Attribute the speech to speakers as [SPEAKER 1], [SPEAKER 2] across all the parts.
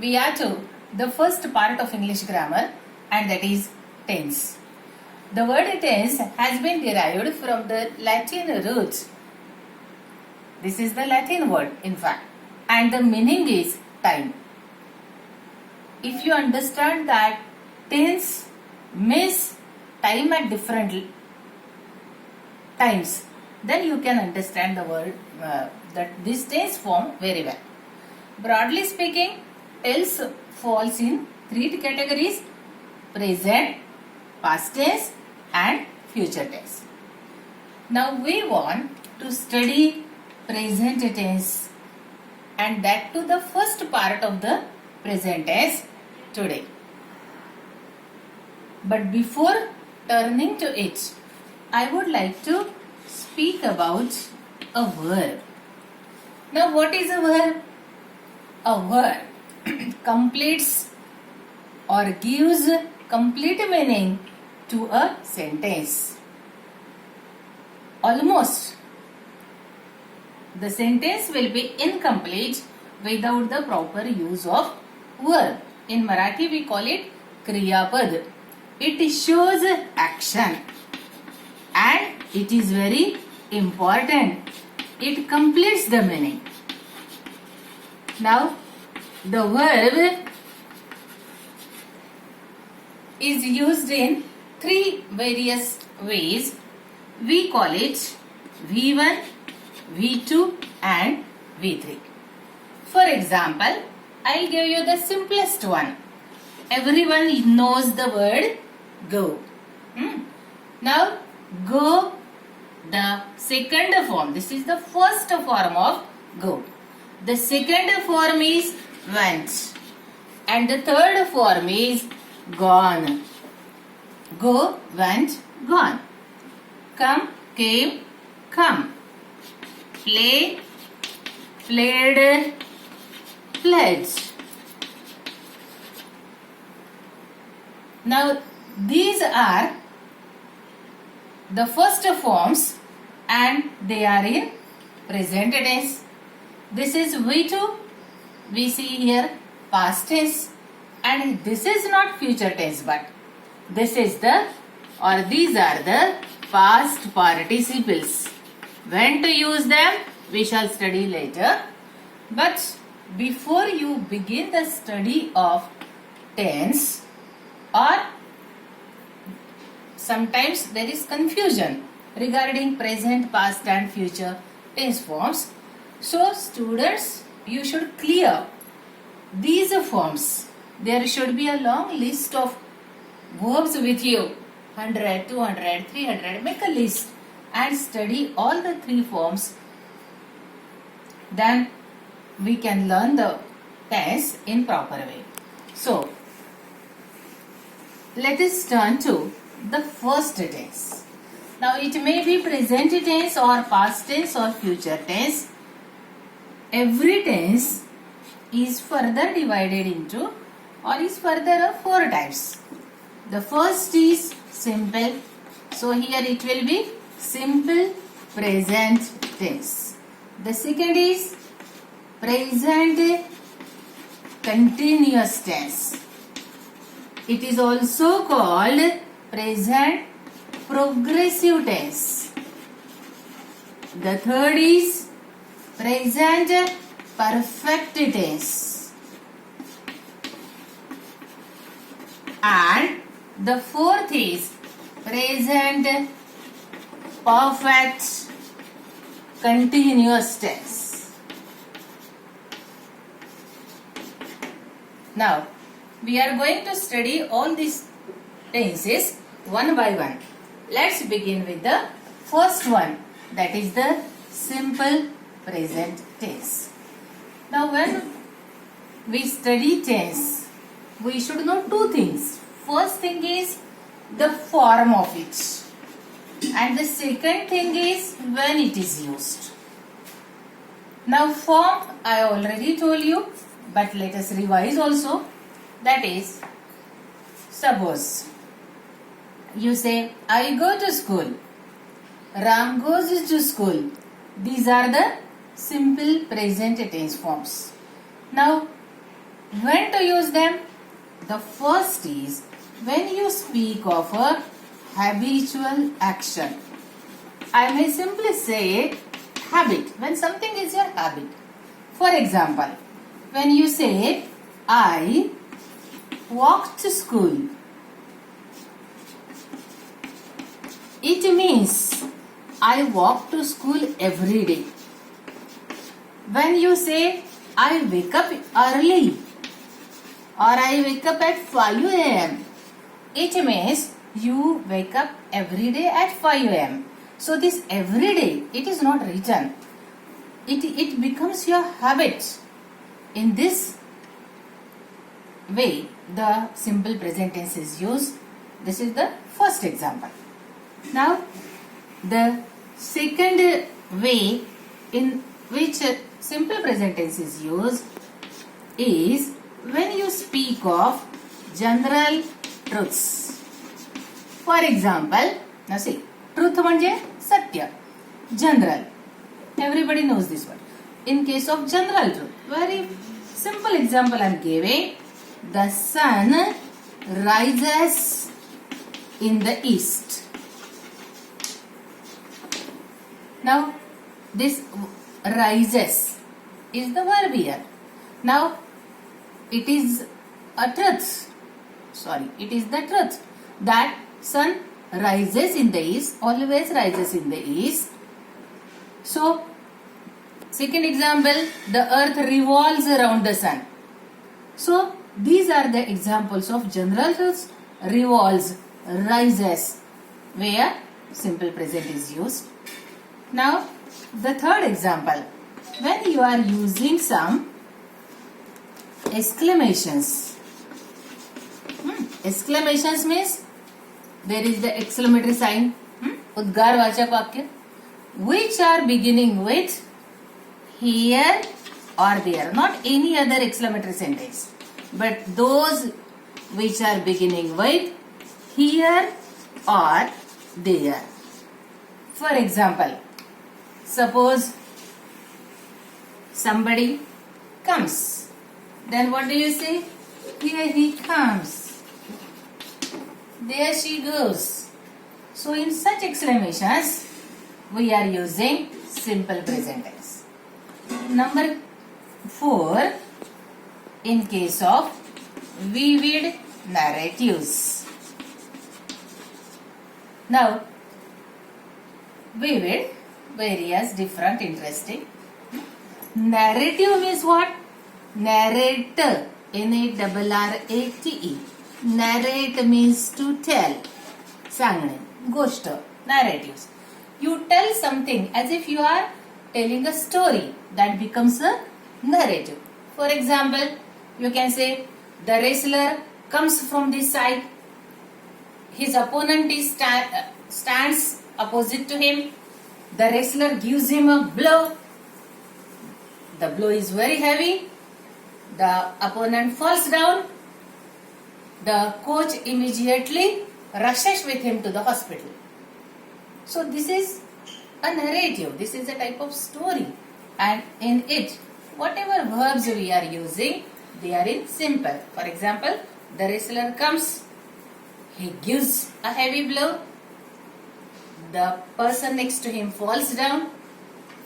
[SPEAKER 1] we are to the first part of English grammar, and that is tense. The word tense has been derived from the Latin root. This is the Latin word, in fact, and the meaning is time. If you understand that tense means time at different times, then you can understand the word that this tense form very well. Broadly speaking, tense falls in three categories: present, past tense and future tense. Now we want to study present tense, and that to the first part of the present tense today. But before turning to it, I would like to speak about a verb. Now what is a verb? A verb completes or gives complete meaning to a sentence. Almost the sentence will be incomplete without the proper use of verb. In Marathi we call it Kriya Pad. It shows action and it is very important. It completes the meaning. Now the verb is used in three various ways. We call it V1, V2 and V3. For example, I'll give you the simplest one. Everyone knows the word go. Now go, the second form. This is the first form of go. The second form is went. And the third form is gone. Go, went, gone. Come, came, come. Play, played, pledged. Now these are the first forms and they are in present tense. This is V2. We see here past tense, and this is not future tense, but this is the, or these are the past participles. When to use them we shall study later. But before you begin the study of tense, or sometimes there is confusion regarding present, past and future tense forms. So students, you should clear these forms. There should be a long list of verbs with you. 100, 200, 300. Make a list and study all the three forms. Then we can learn the tense in proper way. So let us turn to the first tense. Now it may be present tense or past tense or future tense. Every tense is further divided into, or is further of 4 types. The first is simple. So here it will be simple present tense. The second is present continuous tense. It is also called present progressive tense. The third is present perfect tense. And the fourth is present perfect continuous tense. Now we are going to study all these tenses one by one. Let's begin with the first one, that is the simple present tense. Now when we study tense, we should know two things. First thing is the form of it, and the second thing is when it is used. Now form I already told you, but let us revise also. That is, suppose you say I go to school, Ram goes to school. These are the simple present tense forms. Now When to use them? The first is when you speak of a habitual action. I may simply say habit, when something is your habit. For example, when you say, I walk to school, it means I walk to school every day. When you say, I wake up early or I wake up at 5 a.m., it means you wake up every day at 5 a.m. So this every day, it is not written. It becomes your habit. In this way, the simple present tense is used. This is the first example. Now, the second way in which simple present tense is used is when you speak of general truths. For example, now see, truth म्हणजे सत्य, general. Everybody knows this word. In case of general truth, very simple example I am giving. The sun rises in the east. Now, this rises is the verb here. Now, it is a truth. Sorry, it is the truth that sun rises in the east, always rises in the east. So, second example, the earth revolves around the sun. So, these are the examples of general truths, revolves, rises, where simple present is used. Now, the third example, when you are using some exclamations. Exclamations means there is the exclamatory sign, उद्गारवाचक वाक्य, which are beginning with here or there, not any other exclamatory sentence, but those which are beginning with here or there. For example, suppose somebody comes, then what do you say? Here he comes, there she goes. So in such exclamations, we are using simple present tense. Number 4, in case of vivid narratives. Now, vivid, various, different, interesting. Narrative means what? Narrate, Narrate. Narrate means to tell. सांगणे, गोष्ट, narratives. You tell something as if you are telling a story, that becomes a narrative. For example, you can say, the wrestler comes from this side, his opponent is stands opposite to him, the wrestler gives him a blow, the blow is very heavy, the opponent falls down, the coach immediately rushes with him to the hospital. So this is a narrative, this is a type of story, and in it, whatever verbs we are using, they are in simple. For example, the wrestler comes, he gives a heavy blow, the person next to him falls down,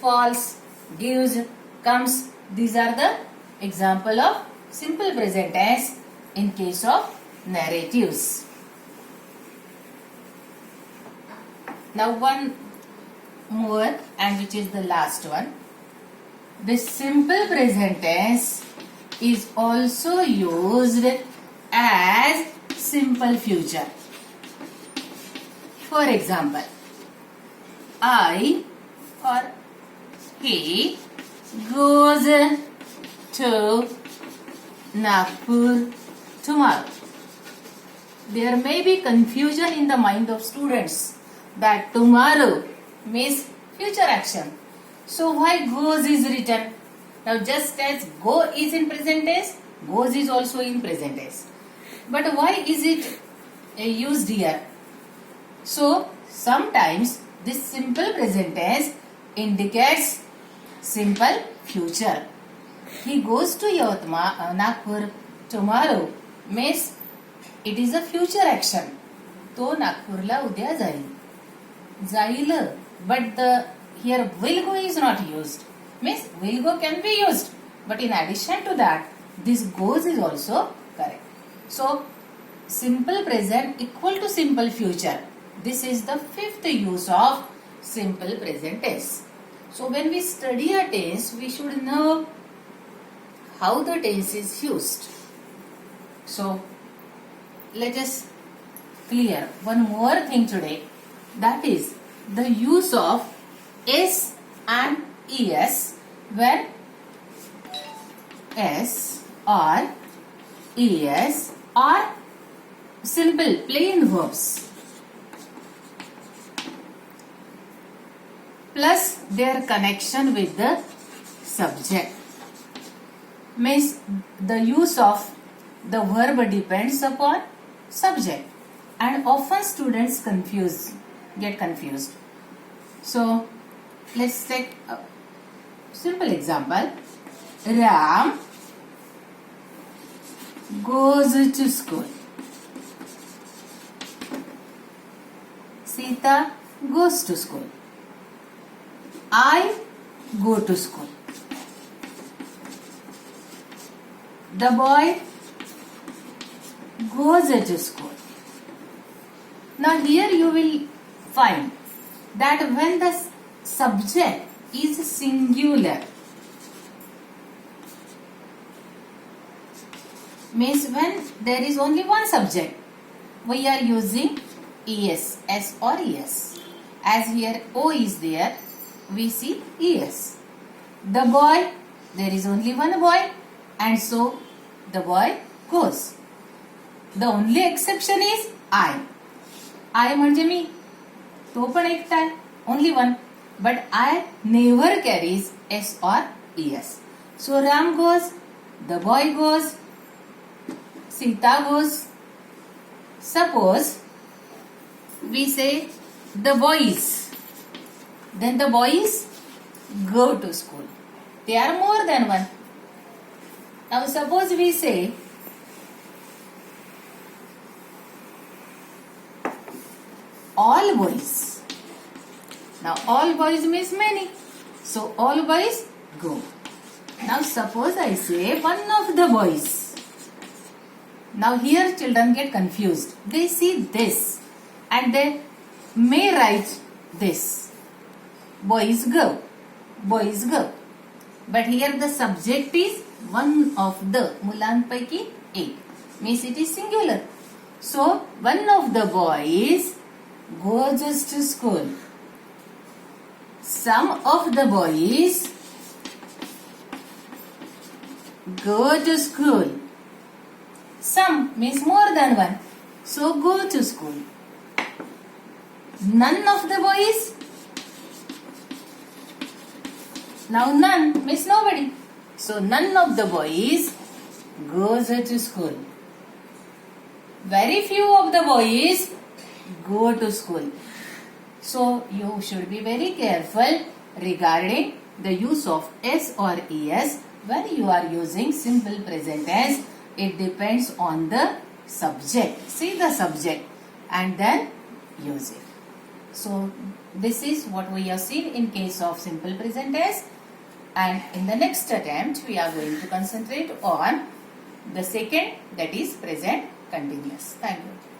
[SPEAKER 1] falls, gives, comes. These are the example of simple present tense in case of narratives. Now one more, and which is the last one. This simple present tense is also used as simple future. For example, I or he goes to Nagpur tomorrow. There may be confusion in the mind of students that tomorrow means future action. So why goes is written? Now just as go is in present tense, goes is also in present tense. But why is it used here? So sometimes this simple present tense indicates simple future. He goes to Nagpur tomorrow means it is a future action. तो नागपूरला उद्या जाईल. जाईल. But the here will go is not used. Means will go can be used. But in addition to that, this goes is also correct. So simple present equal to simple future. This is the fifth use of simple present tense. So when we study a tense, we should know how the tense is used. So let us clear one more thing today, that is the use of s and es when s or es are simple plain verbs plus their connection with the subject. Means the use of the verb depends upon subject, and often students get confused. So let's take a simple example. Ram goes to school. Sita goes to school. I go to school. The boy goes to school. Now here you will find that when the subject is singular, means when there is only one subject, we are using es, s or es. As here o is there, we see es. The boy, there is only one boy, and so the boy goes. The only exception is I. I म्हणजे मी, तो पण एकटा आहे, only one. But I never carries s or es. So Ram goes, the boy goes, Sita goes. Suppose we say the boys, then the boys go to school. They are more than one. Now suppose we say all boys. Now all boys means many. So all boys go. Now suppose I say one of the boys. Now here children get confused. They see this and they may write this. Boys go. Boys go. But here the subject is one of the. मुलांपैकी एक. Means it is singular. So one of the boys goes to school. Some of the boys go to school. Some means more than one. So go to school. None of the boys. Now none means nobody. So none of the boys goes to school. Very few of the boys go to school. So you should be very careful regarding the use of s or es when you are using simple present tense. It depends on the subject. See the subject and then use it. So this is what we have seen in case of simple present tense, and in the next attempt we are going to concentrate on the second, that is present continuous. Thank you.